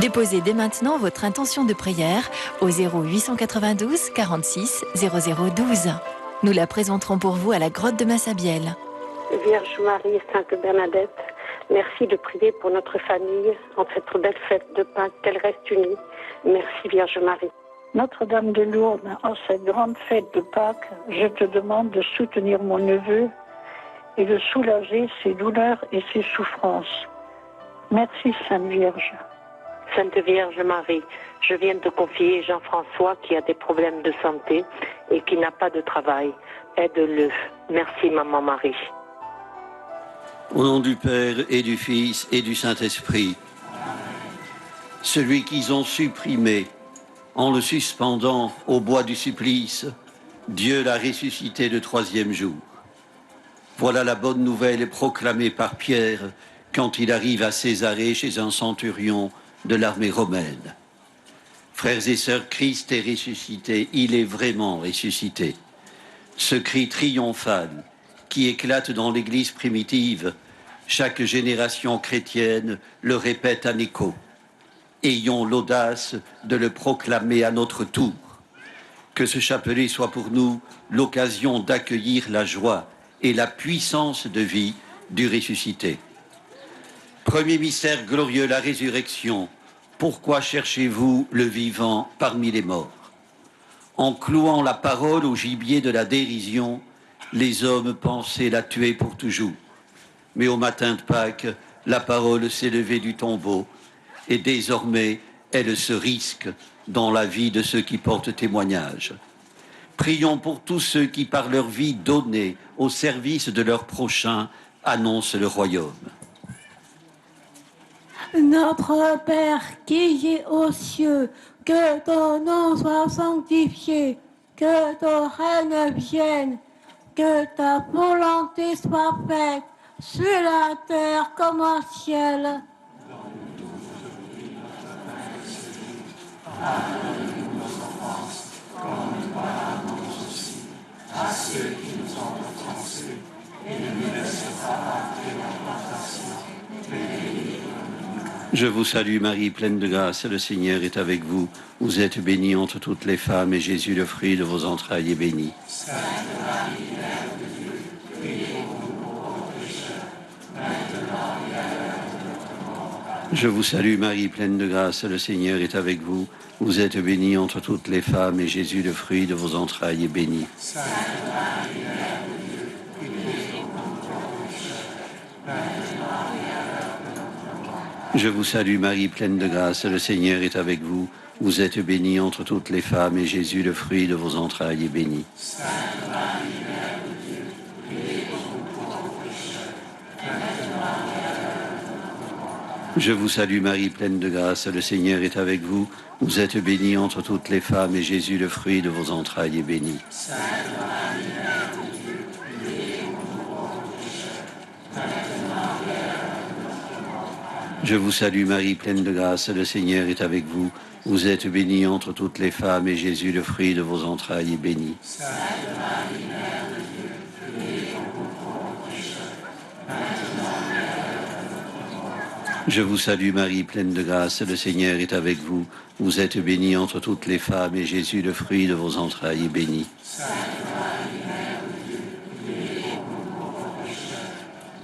Déposez dès maintenant votre intention de prière au 0892 46 0012. Nous la présenterons pour vous à la grotte de Massabielle. Vierge Marie et Sainte Bernadette, merci de prier pour notre famille en cette belle fête de Pâques, qu'elle reste unie. Merci Vierge Marie. Notre-Dame de Lourdes, en cette grande fête de Pâques, je te demande de soutenir mon neveu et de soulager ses douleurs et ses souffrances. Merci Sainte Vierge. Sainte Vierge Marie, je viens de confier Jean-François qui a des problèmes de santé et qui n'a pas de travail. Aide-le. Merci Maman Marie. Au nom du Père et du Fils et du Saint-Esprit, celui qu'ils ont supprimé en le suspendant au bois du supplice, Dieu l'a ressuscité le 3e jour. Voilà la bonne nouvelle proclamée par Pierre quand il arrive à Césarée chez un centurion de l'armée romaine. Frères et sœurs, Christ est ressuscité, il est vraiment ressuscité. Ce cri triomphal qui éclate dans l'Église primitive, chaque génération chrétienne le répète en écho. Ayons l'audace de le proclamer à notre tour. Que ce chapelet soit pour nous l'occasion d'accueillir la joie et la puissance de vie du ressuscité. Premier mystère glorieux, la résurrection. Pourquoi cherchez-vous le vivant parmi les morts? En clouant la parole au gibier de la dérision, les hommes pensaient la tuer pour toujours. Mais au matin de Pâques, la parole s'est levée du tombeau et désormais, elle se risque dans la vie de ceux qui portent témoignage. Prions pour tous ceux qui, par leur vie donnée au service de leur prochain, annoncent le royaume. Notre Père qui es aux cieux, que ton nom soit sanctifié, que ton règne vienne, que ta volonté soit faite sur la terre comme au ciel. Pardonne-nous nos offenses, comme nous pardonnons aussi à ceux qui nous ont offensés, et ne nous laisse pas entrer en tentation, mais délivre-nous. Je vous salue Marie, pleine de grâce, le Seigneur est avec vous. Vous êtes bénie entre toutes les femmes, et Jésus, le fruit de vos entrailles, est béni. Sainte Marie, Mère de Dieu, priez pour nous pauvres pécheurs, maintenant et à l'heure de notre mort. Je vous salue Marie, pleine de grâce, le Seigneur est avec vous. Vous êtes bénie entre toutes les femmes, et Jésus, le fruit de vos entrailles, est béni. Sainte Marie, Mère de Dieu, priez pour nous pauvres pécheurs, maintenant et à l'heure de notre mort. Je vous salue Marie, pleine de grâce, le Seigneur est avec vous. Vous êtes bénie entre toutes les femmes, et Jésus, le fruit de vos entrailles, est béni. Sainte Marie, Mère de Dieu, priez pour nous pauvres pécheurs, maintenant et à l'heure de notre mort. Je vous salue Marie, pleine de grâce, le Seigneur est avec vous. Vous êtes bénie entre toutes les femmes, et Jésus, le fruit de vos entrailles, est béni. Sainte Marie, Mère de Dieu, priez pour nous pauvres pécheurs, maintenant et à l'heure de notre mort. Je vous salue Marie, pleine de grâce, le Seigneur est avec vous. Vous êtes bénie entre toutes les femmes, et Jésus, le fruit de vos entrailles, est béni. Sainte Marie, Mère de Dieu, priez pour nous pauvres pécheurs, maintenant et à l'heure de notre mort. Je vous salue Marie, pleine de grâce, le Seigneur est avec vous. Vous êtes bénie entre toutes les femmes, et Jésus, le fruit de vos entrailles, est béni. Sainte Marie, Mère de Dieu, priez pour nous pauvres pécheurs,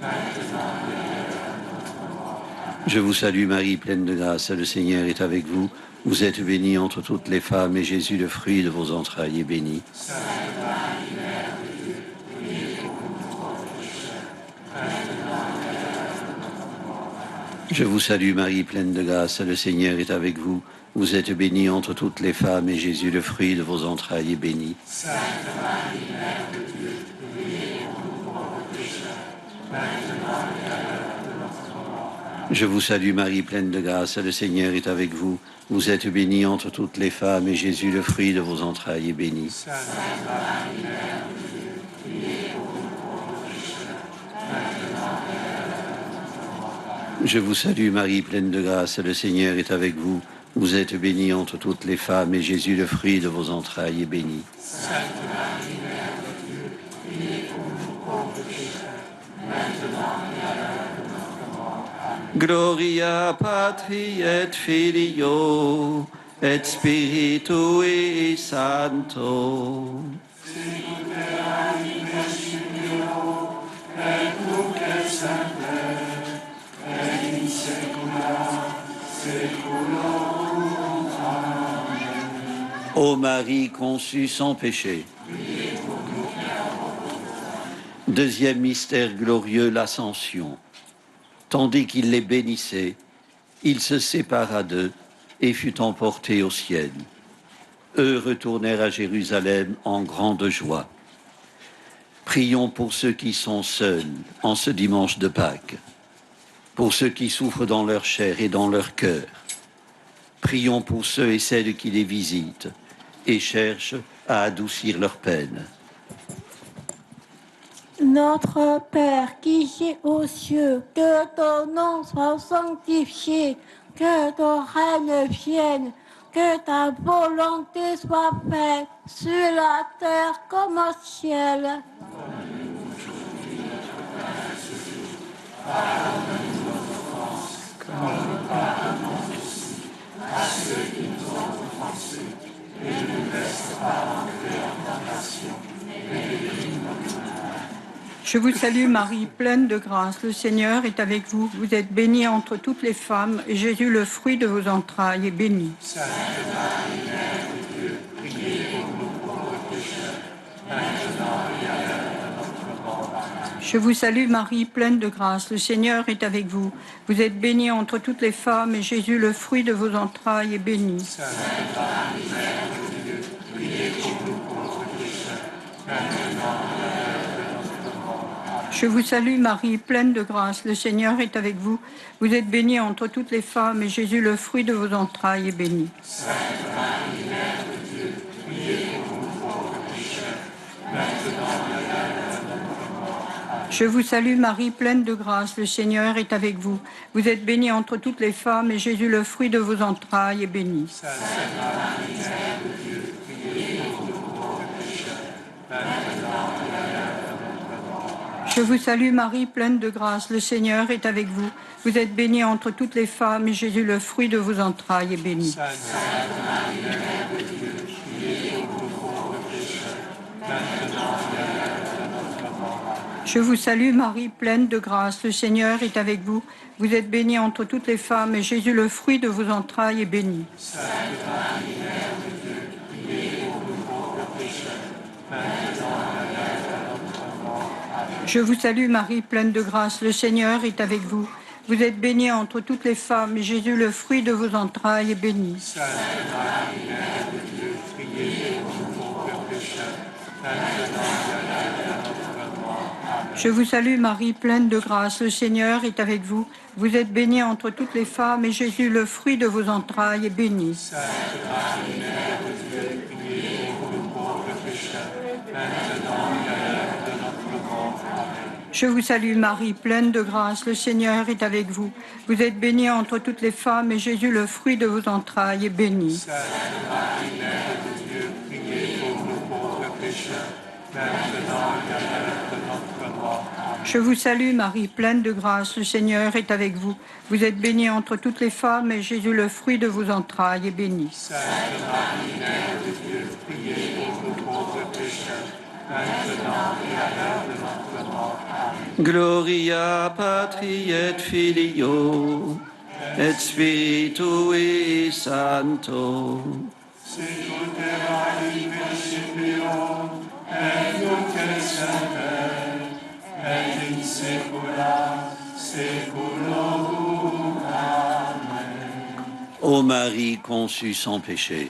maintenant et à l'heure de notre mort. Je vous salue Marie, pleine de grâce, le Seigneur est avec vous. Vous êtes bénie entre toutes les femmes, et Jésus, le fruit de vos entrailles, est béni. Sainte Marie, Mère de Dieu, priez pour nous pauvres pécheurs, maintenant et à l'heure de notre mort. Je vous salue Marie, pleine de grâce, le Seigneur est avec vous. Vous êtes bénie entre toutes les femmes, et Jésus, le fruit de vos entrailles, est béni. Sainte Marie, Mère de Dieu, priez pour nous pauvres pécheurs, maintenant et à l'heure de notre mort. Je vous salue Marie, pleine de grâce, le Seigneur est avec vous. Vous êtes bénie entre toutes les femmes, et Jésus, le fruit de vos entrailles, est béni. Sainte Marie, Mère de Dieu, priez pour nous pauvres pécheurs, maintenant et à l'heure de notre mort. Je vous salue Marie, pleine de grâce, le Seigneur est avec vous. Vous êtes bénie entre toutes les femmes, et Jésus, le fruit de vos entrailles, est béni. Sainte Marie, Mère de Dieu, priez pour nous pauvres pécheurs, maintenant et à l'heure de notre mort. Amen. Gloria Patri et Filio et Spiritui Sancto. Ô Marie conçue sans péché. Deuxième mystère glorieux, l'Ascension. Tandis qu'il les bénissait, il se sépara d'eux et fut emporté au ciel. Eux retournèrent à Jérusalem en grande joie. Prions pour ceux qui sont seuls en ce dimanche de Pâques, pour ceux qui souffrent dans leur chair et dans leur cœur. Prions pour ceux et celles qui les visitent et cherchent à adoucir leur peine. Notre Père qui es aux cieux, que ton nom soit sanctifié, que ton règne vienne, que ta volonté soit faite sur la terre comme au ciel. Pardonne-nous nos offenses, comme nous pardonnons aussi à ceux qui nous ont offensés, et ne nous laisse pas entrer en tentation, mais délivre-nous. Je vous salue Marie, pleine de grâce, le Seigneur est avec vous. Vous êtes bénie entre toutes les femmes, et Jésus, le fruit de vos entrailles, est béni. Sainte Marie, Mère de Dieu, priez pour nous pauvres pécheurs, maintenant et à l'heure de notre mort. Amen. Je vous salue Marie, pleine de grâce, le Seigneur est avec vous. Vous êtes bénie entre toutes les femmes, et Jésus, le fruit de vos entrailles, est béni. Sainte Marie, Mère de Dieu, priez pour nous pauvres pécheurs, maintenant et à l'heure de notre mort. Amen. Je vous salue Marie, pleine de grâce, le Seigneur est avec vous. Vous êtes bénie entre toutes les femmes, et Jésus, le fruit de vos entrailles, est béni. Sainte Marie, Mère de Dieu, priez pour nous pauvres pécheurs, maintenant et à l'heure de notre mort. Amen. Je vous salue Marie, pleine de grâce, le Seigneur est avec vous. Vous êtes bénie entre toutes les femmes, et Jésus, le fruit de vos entrailles, est béni. Sainte Marie, Mère de Dieu, priez pour nous pauvres pécheurs, maintenant et à l'heure de notre mort. Amen. Je vous salue Marie, pleine de grâce, le Seigneur est avec vous. Vous êtes bénie entre toutes les femmes, et Jésus, le fruit de vos entrailles, est béni. Sainte Marie, Mère de Dieu, priez pour nous pauvres pécheurs, maintenant et à l'heure de notre mort. Amen. Je vous salue Marie, pleine de grâce, le Seigneur est avec vous. Vous êtes bénie entre toutes les femmes, et Jésus, le fruit de vos entrailles, est béni. Sainte Marie, Mère de Dieu, priez pour nous pauvres pécheurs, maintenant et à l'heure de notre mort. Amen. Je vous salue Marie, pleine de grâce, le Seigneur est avec vous. Vous êtes bénie entre toutes les femmes, et Jésus, le fruit de vos entrailles, est béni. Sainte Marie, Mère de Dieu, priez pour nous pauvres pécheurs, maintenant et à l'heure de notre mort. Amen. Je vous salue Marie, pleine de grâce, le Seigneur est avec vous. Vous êtes bénie entre toutes les femmes, et Jésus, le fruit de vos entrailles, est béni. Sainte Marie, Mère de Dieu, priez pour nous pauvres pécheurs, maintenant et à l'heure de notre mort. Amen. Je vous salue Marie, pleine de grâce, le Seigneur est avec vous. Vous êtes bénie entre toutes les femmes, et Jésus, le fruit de vos entrailles, est béni. Sainte Marie, Mère de Dieu, priez pour nous pauvres pécheurs, maintenant et à l'heure de notre mort. Amen. Je vous salue Marie, pleine de grâce, le Seigneur est avec vous. Vous êtes bénie entre toutes les femmes, et Jésus, le fruit de vos entrailles, est béni. Sainte Marie, Mère de Dieu, priez pour nous pauvres pécheurs, maintenant et à l'heure de notre mort. Amen. Gloria Patri et Filio et Spiritui Sancto. Sicut erat in principio, et nunc et semper, et in saecula saeculorum. Amen. Ô Marie conçue sans péché.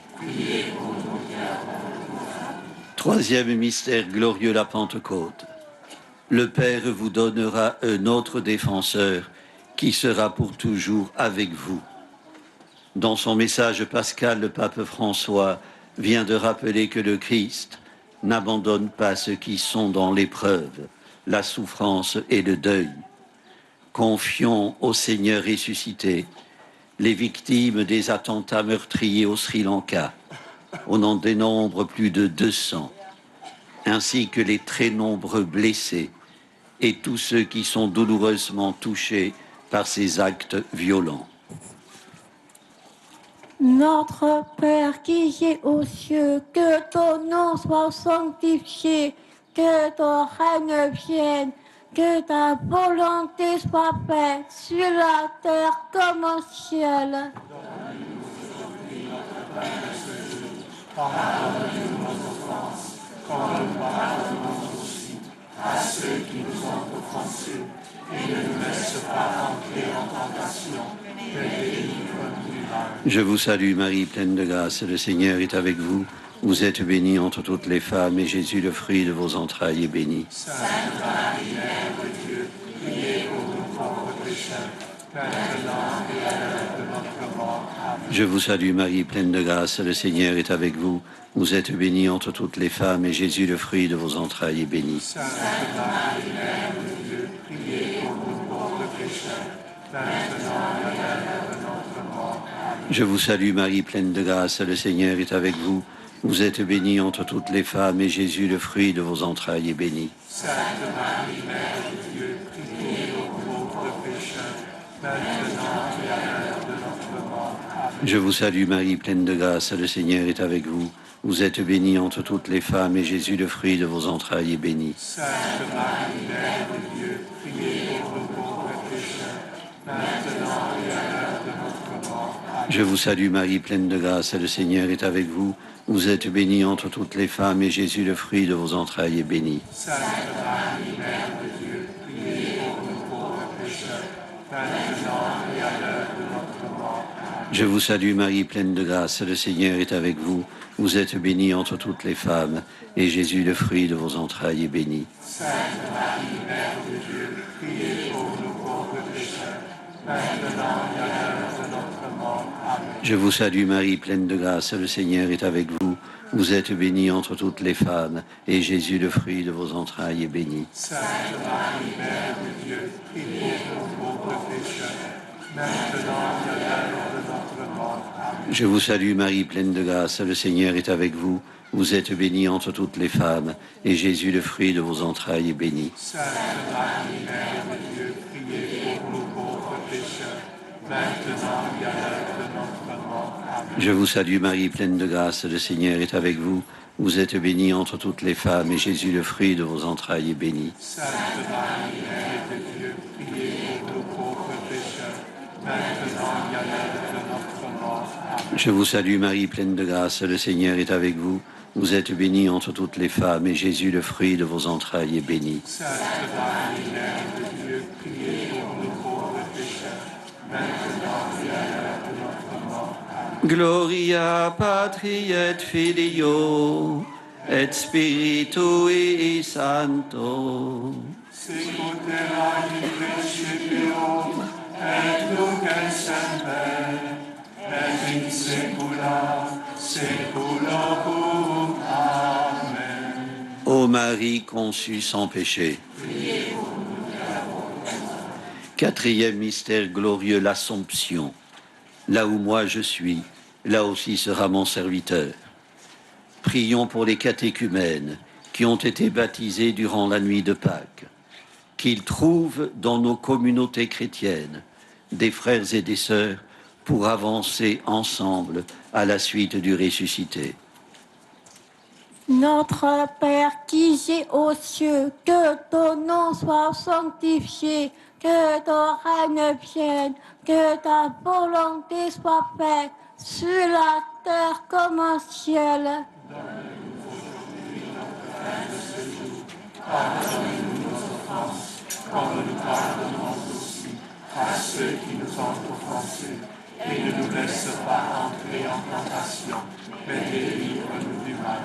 Troisième mystère glorieux, la Pentecôte. Le Père vous donnera un autre défenseur qui sera pour toujours avec vous. Dans son message pascal, le pape François vient de rappeler que le Christ n'abandonne pas ceux qui sont dans l'épreuve, la souffrance et le deuil. Confions au Seigneur ressuscité les victimes des attentats meurtriers au Sri Lanka. On en dénombre plus de 200, ainsi que les très nombreux blessés et tous ceux qui sont douloureusement touchés par ses actes violents. Notre Père qui es aux cieux, que ton nom soit sanctifié, que ton règne vienne, que ta volonté soit faite sur la terre comme au ciel. Pardonne-nous nos offenses, comme nous pardonnons aussi à ceux qui nous ont offensés, et ne nous laisse pas entrer en tentation, mais délivre-nous du mal. Je vous salue Marie, pleine de grâce, le Seigneur est avec vous. Vous êtes bénie entre toutes les femmes, et Jésus, le fruit de vos entrailles, est béni. Sainte Marie, Mère de Dieu, priez pour nous pauvres pécheurs, maintenant et à l'heure de notre mort. Amen. Je vous salue Marie, pleine de grâce, le Seigneur est avec vous. Vous êtes bénie entre toutes les femmes, et Jésus, le fruit de vos entrailles, est béni. Sainte Marie, Mère de Dieu, priez pour nous pauvres pécheurs, maintenant et à l'heure de notre mort. Amen. Je vous salue Marie, pleine de grâce, le Seigneur est avec vous. Vous êtes bénie entre toutes les femmes, et Jésus, le fruit de vos entrailles, est béni. Sainte Marie, Mère de Dieu, priez pour nous pauvres pécheurs, maintenant et à l'heure de notre mort. Amen. Je vous salue Marie, pleine de grâce, le Seigneur est avec vous. Vous êtes bénie entre toutes les femmes, et Jésus, le fruit de vos entrailles, est béni. Sainte Marie, Mère de Dieu, priez pour nous pauvres pécheurs, maintenant et à l'heure de notre mort. Amen. Je vous salue Marie, pleine de grâce, le Seigneur est avec vous. Vous êtes bénie entre toutes les femmes, et Jésus, le fruit de vos entrailles, est béni. Sainte Marie, Mère de Dieu, priez pour nous pauvres pécheurs, maintenant et à l'heure de notre mort. Amen. Je vous salue Marie, pleine de grâce, le Seigneur est avec vous. Vous êtes bénie entre toutes les femmes, et Jésus, le fruit de vos entrailles, est béni. Sainte Marie, Mère de Dieu, priez pour nous pauvres pécheurs, maintenant et à l'heure de notre mort. Amen. Je vous salue Marie, pleine de grâce, le Seigneur est avec vous. Vous êtes bénie entre toutes les femmes, et Jésus, le fruit de vos entrailles, est béni. Sainte Marie, Mère de Dieu, priez pour nous pauvres pécheurs, maintenant et à l'heure de notre mort. Amen. Je vous salue Marie, pleine de grâce, le Seigneur est avec vous. Vous êtes bénie entre toutes les femmes, et Jésus, le fruit de vos entrailles, est béni. Sainte Marie, Mère de Dieu, priez pour nous pauvres pécheurs, maintenant et à l'heure de notre mort. Amen. Je vous salue Marie, pleine de grâce, le Seigneur est avec vous. Vous êtes bénie entre toutes les femmes, et Jésus, le fruit de vos entrailles, est béni. Sainte Marie, Mère de Dieu, priez pour nous pauvres pécheurs, maintenant et à l'heure de notre mort. Amen. Je vous salue Marie, pleine de grâce, le Seigneur est avec vous. Vous êtes bénie entre toutes les femmes, et Jésus, le fruit de vos entrailles, est béni. Sainte Marie, Mère de Dieu, priez pour nous pauvres pécheurs, maintenant et à l'heure de notre mort. Amen. Gloria Patri et Filio et Spiritui Sancto. Secutera in principio, et nunc et semper, et in saecula saeculorum. Amen. Ô Marie conçue sans péché. Quatrième mystère glorieux, l'Assomption. Là où moi je suis, là aussi sera mon serviteur. Prions pour les catéchumènes qui ont été baptisés durant la nuit de Pâques, qu'ils trouvent dans nos communautés chrétiennes des frères et des sœurs pour avancer ensemble à la suite du ressuscité. Notre Père qui es aux cieux, que ton nom soit sanctifié, que ton règne vienne, que ta volonté soit faite sur la terre comme au ciel. Comme nous pardonnons aussi à ceux qui nous ont offensés, et ne nous laisse pas entrer en tentation, mais délivre-nous du mal.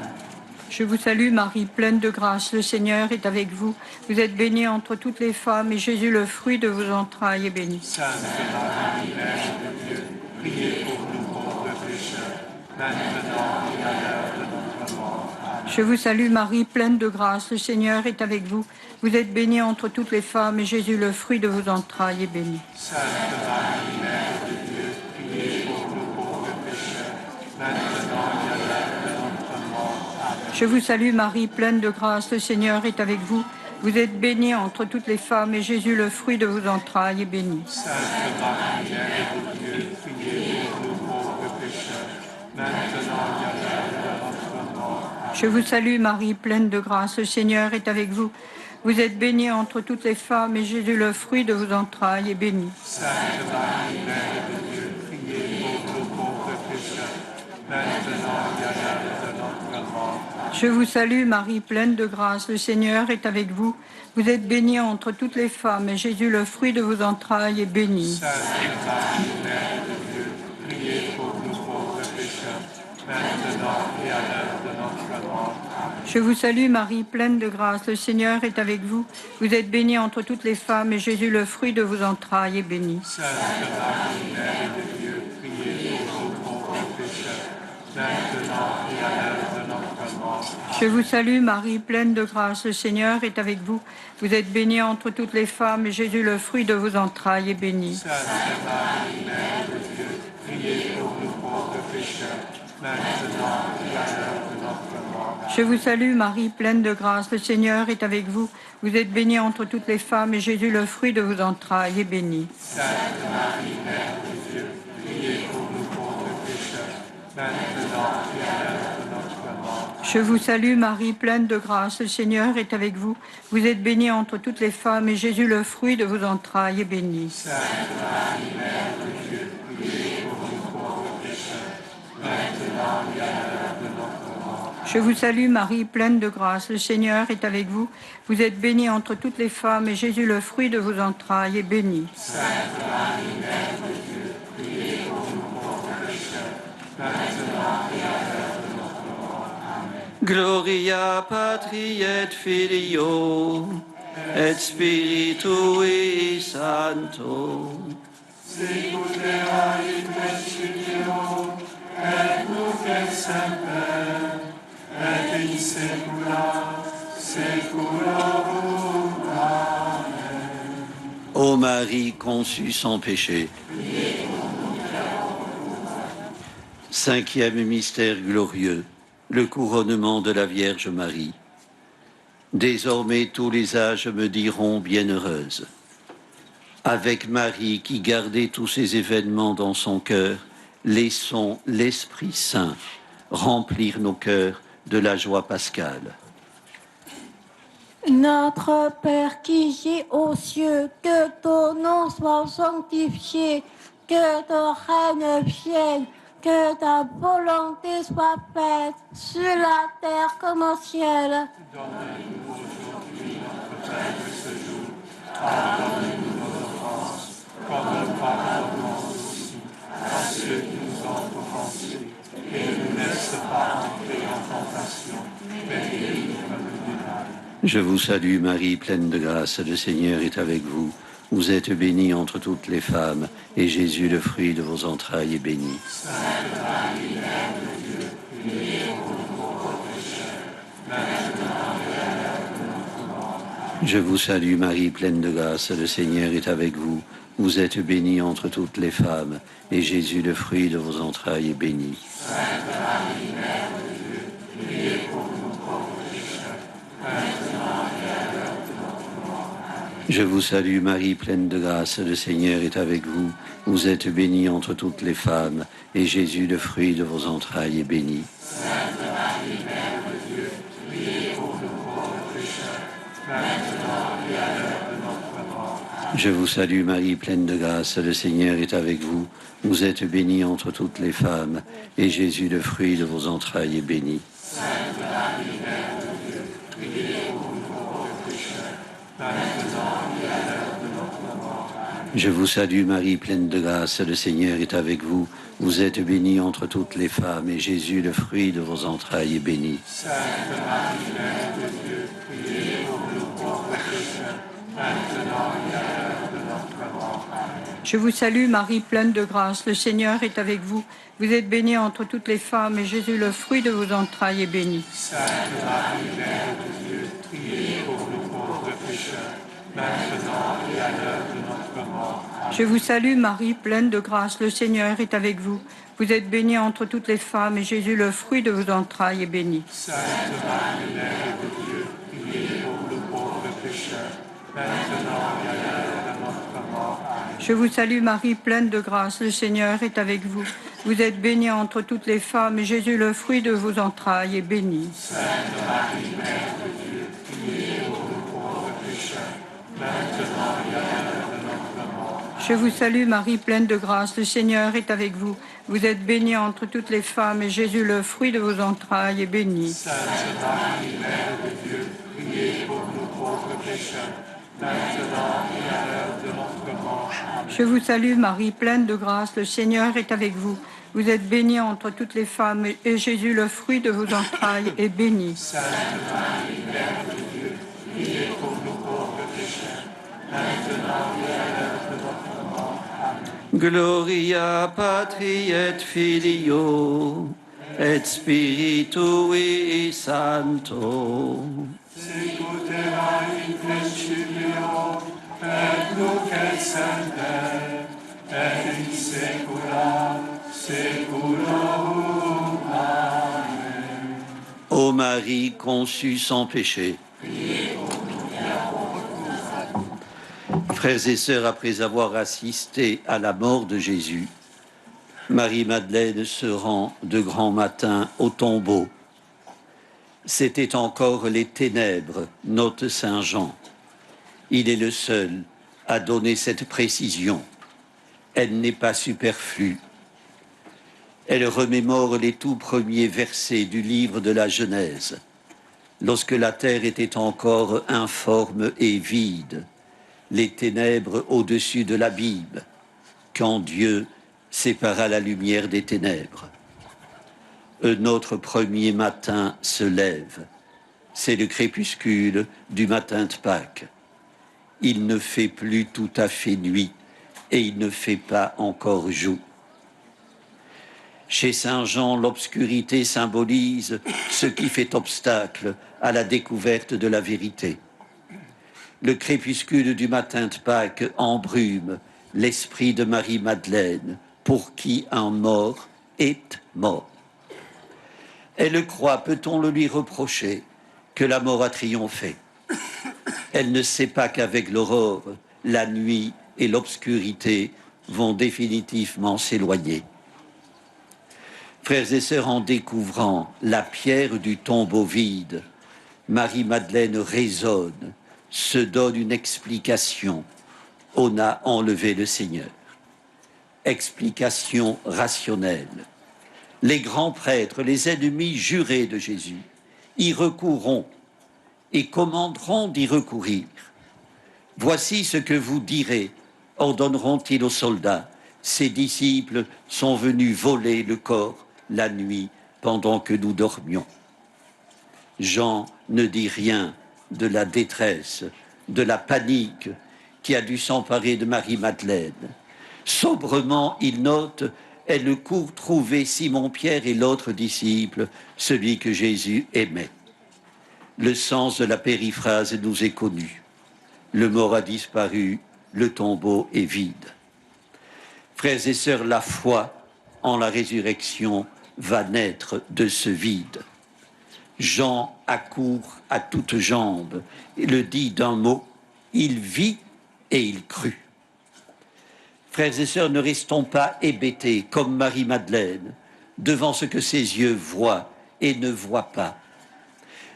Je vous salue Marie, pleine de grâce, le Seigneur est avec vous. Vous êtes bénie entre toutes les femmes, et Jésus, le fruit de vos entrailles, est béni. Sainte Marie, Mère de Dieu, priez pour nous pauvres pécheurs, maintenant et à l'heure de notre mort. Amen. Je vous salue Marie, pleine de grâce, le Seigneur est avec vous. Vous êtes bénie entre toutes les femmes, et Jésus, le fruit de vos entrailles, est béni. Sainte Marie, Mère de Dieu, priez pour nous pauvres pécheurs, maintenant et à l'heure de notre mort. Amen. Je vous salue Marie, pleine de grâce, le Seigneur est avec vous. Vous êtes bénie entre toutes les femmes, et Jésus, le fruit de vos entrailles, est béni. Sainte Marie, Mère de Dieu, priez pour nous pauvres pécheurs, maintenant et à l'heure de notre mort. Je vous salue Marie, pleine de grâce, le Seigneur est avec vous. Vous êtes bénie entre toutes les femmes, et Jésus, le fruit de vos entrailles, est béni. Sainte Marie, Mère de Dieu, priez pour nous pauvres pécheurs, maintenant et à l'heure de notre mort. Je vous salue Marie, pleine de grâce, le Seigneur est avec vous. Vous êtes bénie entre toutes les femmes, et Jésus, le fruit de vos entrailles, est béni. Sainte Marie, Mère de Dieu, priez pour nous pauvres pécheurs, maintenant et à l'heure de notre mort. Je vous salue Marie, pleine de grâce, le Seigneur est avec vous. Vous êtes bénie entre toutes les femmes, et Jésus, le fruit de vos entrailles, est béni. Sainte Marie, Mère de Dieu, priez pour nous pauvres pécheurs, maintenant et à l'heure de notre mort. Je vous salue Marie, pleine de grâce, le Seigneur est avec vous. Vous êtes bénie entre toutes les femmes, et Jésus, le fruit de vos entrailles, est béni. Sainte Marie, Mère de Dieu, priez pour nous pauvres pécheurs, maintenant et à l'heure de notre mort. Je vous salue Marie, pleine de grâce, le Seigneur est avec vous. Vous êtes bénie entre toutes les femmes, et Jésus, le fruit de vos entrailles, est béni. Sainte Marie, Mère de Dieu, priez pour nous pauvres pécheurs, maintenant et à l'heure de notre mort. Je vous salue Marie, pleine de grâce, le Seigneur est avec vous. Vous êtes bénie entre toutes les femmes, et Jésus, le fruit de vos entrailles, est béni. Sainte Marie, Mère de Dieu, priez pour nous pauvres pécheurs, maintenant et à l'heure de notre mort. Je vous salue Marie, pleine de grâce, le Seigneur est avec vous. Vous êtes bénie entre toutes les femmes, et Jésus, le fruit de vos entrailles, est béni. Sainte Marie, Mère de Dieu, priez pour nous pauvres pécheurs, maintenant et à l'heure de notre mort. Amen. Gloria Patri et Filio et Spiritui Sancto. Sicut in principio, et nunc et semper, et in saecula saeculorum. Amen. Ô Marie conçue sans péché. Cinquième mystère glorieux, le couronnement de la Vierge Marie. Désormais tous les âges me diront bienheureuse. Avec Marie qui gardait tous ces événements dans son cœur, laissons l'Esprit Saint remplir nos cœurs de la joie pascale. Notre Père qui es aux cieux, que ton nom soit sanctifié, que ton règne vienne, que ta volonté soit faite sur la terre comme au ciel. Donne-nous aujourd'hui notre pain de ce jour. Pardonne-nous nos offenses, comme nous pardonnons aussi à ceux qui nous ont offensés. Et ne nous laisse pas entrer en tentation, mais délivre-nous du mal. Je vous salue Marie, pleine de grâce, le Seigneur est avec vous. Vous êtes bénie entre toutes les femmes, et Jésus, le fruit de vos entrailles, est béni. Sainte Marie, Mère de Dieu, priez pour nous pauvres pécheurs, maintenant et à l'heure de notre mort. Je vous salue Marie, pleine de grâce, le Seigneur est avec vous. Vous êtes bénie entre toutes les femmes, et Jésus, le fruit de vos entrailles, est béni. Sainte Marie, Mère de Dieu, priez pour nous pauvres pécheurs, maintenant et à l'heure de notre mort. Je vous salue Marie, pleine de grâce, le Seigneur est avec vous. Vous êtes bénie entre toutes les femmes, et Jésus, le fruit de vos entrailles, est béni. Sainte Marie, Mère de Dieu, priez pour nous pauvres pécheurs, maintenant et à l'heure de notre mort. Je vous salue Marie, pleine de grâce, le Seigneur est avec vous. Vous êtes bénie entre toutes les femmes, et Jésus, le fruit de vos entrailles, est béni. Sainte Marie, Mère de Dieu, priez pour nous pauvres pécheurs, maintenant et à l'heure de notre mort. Je vous salue Marie, pleine de grâce, le Seigneur est avec vous. Vous êtes bénie entre toutes les femmes, et Jésus, le fruit de vos entrailles, est béni. Sainte Marie, Mère de Dieu, priez pour nous pauvres pécheurs, maintenant et à l'heure de notre mort. Amen. Je vous salue Marie, pleine de grâce, le Seigneur est avec vous. Vous êtes bénie entre toutes les femmes, et Jésus, le fruit de vos entrailles, est béni. Sainte Marie, Mère de Dieu, priez pour nous pauvres pécheurs, maintenant et à l'heure de notre mort. Amen. Je vous salue Marie, pleine de grâce, le Seigneur est avec vous. Vous êtes bénie entre toutes les femmes, et Jésus, le fruit de vos entrailles, est béni. Sainte Marie, Mère de Dieu, priez pour nous pauvres pécheurs, Je vous salue Marie, pleine de grâce, le Seigneur est avec vous. Vous êtes bénie entre toutes les femmes, et Jésus, le fruit de vos entrailles, est béni. Sainte Marie, Mère de Dieu, priez pour nous pauvres pécheurs, maintenant et à l'heure de notre mort. Je vous salue Marie, pleine de grâce, le Seigneur est avec vous. Vous êtes bénie entre toutes les femmes, et Jésus, le fruit de vos entrailles, est béni. Sainte Marie, Mère de Dieu, priez pour nous pauvres pécheurs, maintenant et à l'heure de notre mort. Je vous salue Marie, pleine de grâce, le Seigneur est avec vous. Vous êtes bénie entre toutes les femmes, et Jésus, le fruit de vos entrailles, est béni. Sainte Marie, Mère de Dieu, priez pour nous pauvres pécheurs, maintenant et à l'heure de notre mort. Gloria Patri et Filio et Spiritui Sancto. Sicut erat in principio, et nunc et semper, et in saecula saeculorum. Amen. Ô Marie conçue sans péché. Frères et sœurs, après avoir assisté à la mort de Jésus, Marie-Madeleine se rend de grand matin au tombeau. C'était encore les ténèbres, note Saint Jean. Il est le seul à donner cette précision. Elle n'est pas superflue. Elle remémore les tout premiers versets du livre de la Genèse, lorsque la terre était encore informe et vide, les ténèbres au-dessus de l'abîme, quand Dieu sépara la lumière des ténèbres. Un autre premier matin se lève. C'est le crépuscule du matin de Pâques. Il ne fait plus tout à fait nuit et il ne fait pas encore jour. Chez Saint Jean, l'obscurité symbolise ce qui fait obstacle à la découverte de la vérité. Le crépuscule du matin de Pâques embrume l'esprit de Marie-Madeleine, pour qui un mort est mort. Elle croit, peut-on le lui reprocher, que la mort a triomphé. Elle ne sait pas qu'avec l'aurore, la nuit et l'obscurité vont définitivement s'éloigner. Frères et sœurs, en découvrant la pierre du tombeau vide, Marie-Madeleine raisonne, se donne une explication. On a enlevé le Seigneur. Explication rationnelle. Les grands prêtres, les ennemis jurés de Jésus, y recourront et commanderont d'y recourir. Voici ce que vous direz, ordonneront-ils aux soldats. Ces disciples sont venus voler le corps la nuit pendant que nous dormions. Jean ne dit rien de la détresse, de la panique qui a dû s'emparer de Marie-Madeleine. Sobrement, il note, elle court trouver Simon-Pierre et l'autre disciple, celui que Jésus aimait. Le sens de la périphrase nous est connu. Le mort a disparu, le tombeau est vide. Frères et sœurs, la foi en la résurrection va naître de ce vide. Jean accourt à toutes jambes et le dit d'un mot, il vit et il crut. Frères et sœurs, ne restons pas hébétés comme Marie-Madeleine devant ce que ses yeux voient et ne voient pas.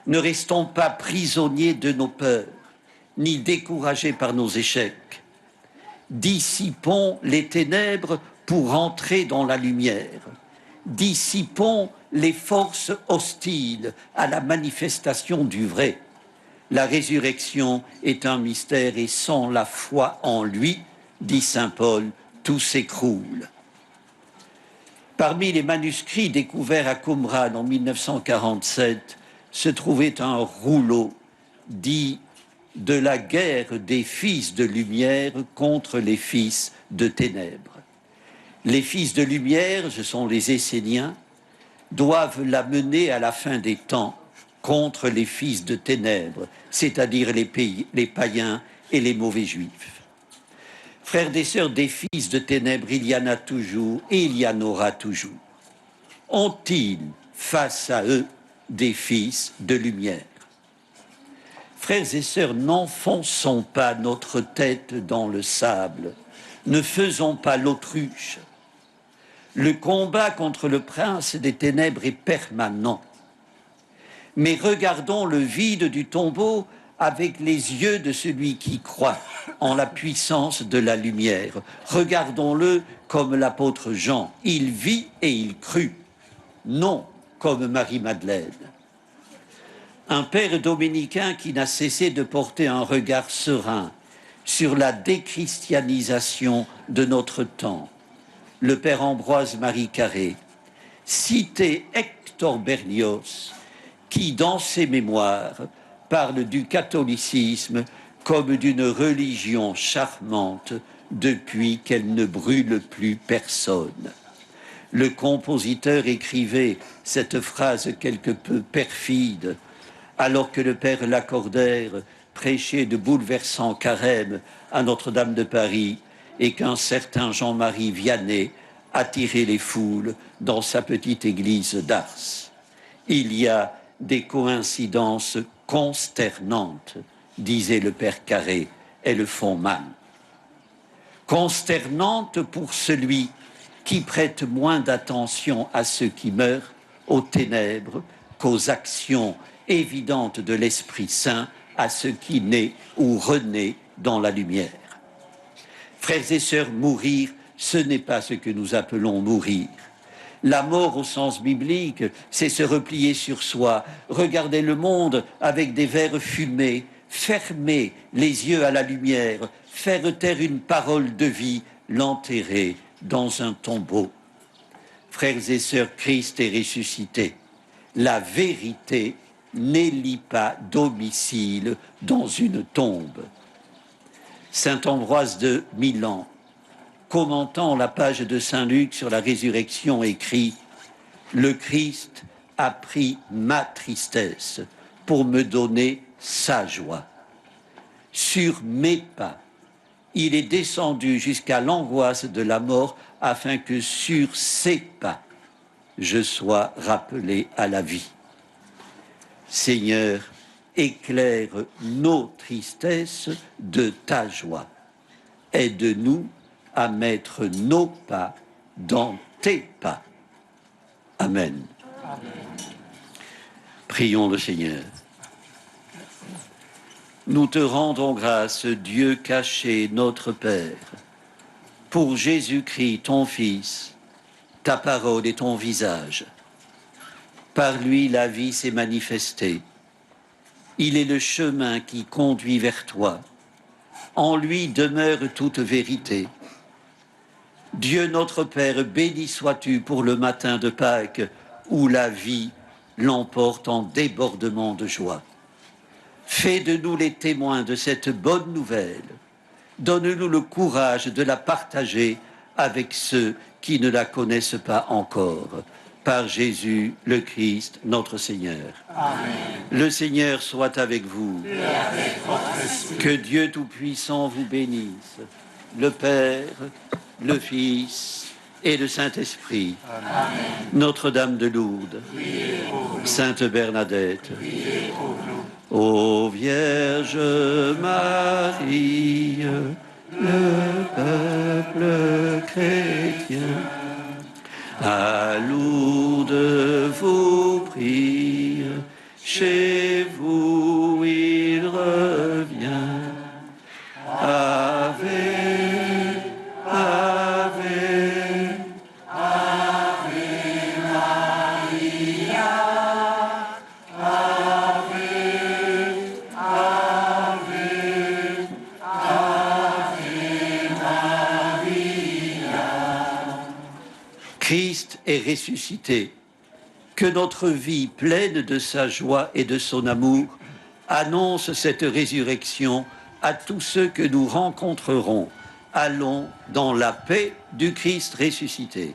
Ne restons pas prisonniers de nos peurs, ni découragés par nos échecs. Dissipons les ténèbres pour entrer dans la lumière. Dissipons les forces hostiles à la manifestation du vrai. La résurrection est un mystère et sans la foi en lui, dit saint Paul, tout s'écroule. Parmi les manuscrits découverts à Qumran en 1947 se trouvait un rouleau dit de la guerre des fils de lumière contre les fils de ténèbres. Les fils de lumière, ce sont les Esséniens, doivent la mener à la fin des temps contre les fils de ténèbres, c'est-à-dire les païens et les mauvais juifs. Frères et sœurs, des fils de ténèbres, il y en a toujours et il y en aura toujours. Ont-ils face à eux des fils de lumière? Frères et sœurs, n'enfonçons pas notre tête dans le sable, ne faisons pas l'autruche. Le combat contre le prince des ténèbres est permanent. Mais regardons le vide du tombeau avec les yeux de celui qui croit en la puissance de la lumière. Regardons-le comme l'apôtre Jean. Il vit et il crut, non comme Marie-Madeleine. Un père dominicain qui n'a cessé de porter un regard serein sur la déchristianisation de notre temps, le père Ambroise-Marie Carré, citait Hector Berlioz, qui, dans ses mémoires, parle du catholicisme comme d'une religion charmante depuis qu'elle ne brûle plus personne. Le compositeur écrivait cette phrase quelque peu perfide alors que le père Lacordaire prêchait de bouleversants carèmes à Notre-Dame de Paris et qu'un certain Jean-Marie Vianney attirait les foules dans sa petite église d'Ars. Il y a des coïncidences consternantes, disait le père Carré, elles font mal. Consternantes pour celui qui prête moins d'attention à ceux qui meurent, aux ténèbres, qu'aux actions évidentes de l'Esprit Saint, à ce qui naît ou renaît dans la lumière. Frères et sœurs, mourir, ce n'est pas ce que nous appelons mourir. La mort au sens biblique, c'est se replier sur soi, regarder le monde avec des verres fumés, fermer les yeux à la lumière, faire taire une parole de vie, l'enterrer dans un tombeau. Frères et sœurs, Christ est ressuscité. La vérité n'élit pas domicile dans une tombe. Saint Ambroise de Milan, commentant la page de Saint Luc sur la résurrection, écrit « Le Christ a pris ma tristesse pour me donner sa joie. Sur mes pas, il est descendu jusqu'à l'angoisse de la mort afin que sur ses pas, je sois rappelé à la vie. Seigneur, éclaire nos tristesses de ta joie. Aide-nous à mettre nos pas dans tes pas. Amen. Amen. Prions le Seigneur. Nous te rendons grâce, Dieu caché, notre Père, pour Jésus-Christ, ton Fils, ta parole et ton visage. Par lui, la vie s'est manifestée. Il est le chemin qui conduit vers toi. En lui demeure toute vérité. Dieu notre Père, béni sois-tu pour le matin de Pâques où la vie l'emporte en débordement de joie. Fais de nous les témoins de cette bonne nouvelle. Donne-nous le courage de la partager avec ceux qui ne la connaissent pas encore. Par Jésus, le Christ, notre Seigneur. Amen. Le Seigneur soit avec vous. Et avec votre esprit. Que Dieu Tout-Puissant vous bénisse, le Père, le Fils et le Saint-Esprit. Amen. Notre-Dame de Lourdes, Sainte Bernadette, ô Vierge Marie, le peuple chrétien, à Lourdes vous prie, chez vous il revient. Ave, Ave, Ave Maria, Ave, Ave, Ave Maria. Christ est ressuscité. Que notre vie pleine de sa joie et de son amour annonce cette résurrection à tous ceux que nous rencontrerons. Allons dans la paix du Christ ressuscité.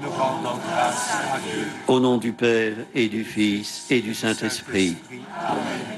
Nous rendons grâce à Dieu. Au nom du Père et du Fils et du Saint-Esprit. Amen.